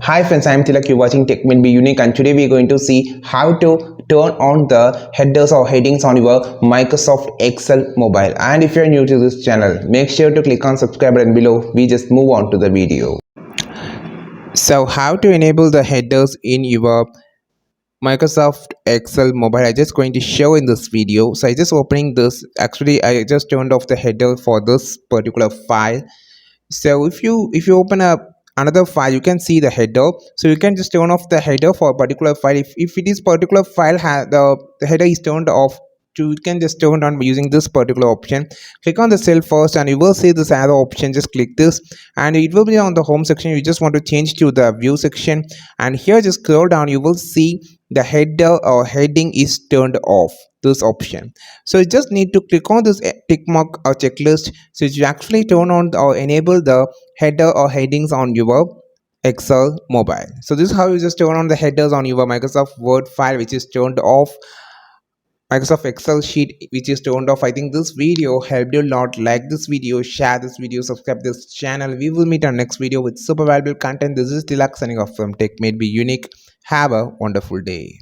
Hi friends, I am Tilak. You're watching Tech Will Be Unique, and today we are going to see how to turn on the headers or headings on your Microsoft Excel mobile. And if you're new to this channel, make sure to click on subscribe button below. We just move on to the video. So how to enable the headers in your Microsoft Excel mobile, I just going to show in this video. So I just opening this. Actually, I just turned off the header for this particular file. So if you open up another file, you can see the header. So you can just turn off the header for a particular file. If it is particular file has the header is turned off, you can just turn on by using this particular option. Click on the cell first and you will see this other option. Just click this and it will be on the home section. You just want to change to the view section, and here just scroll down. You will see the header or heading is turned off, this option. So you just need to click on this tick mark or checklist, so you actually turn on or enable the header or headings on your Excel mobile. So this is how you just turn on the headers on your Microsoft Word file, which is turned off, Microsoft Excel sheet which is turned off. I think this video helped you a lot. Like this video, share this video, subscribe this channel. We will meet on next video with super valuable content. This is Tilak signing off from Tech Made Be Unique. Have a wonderful day.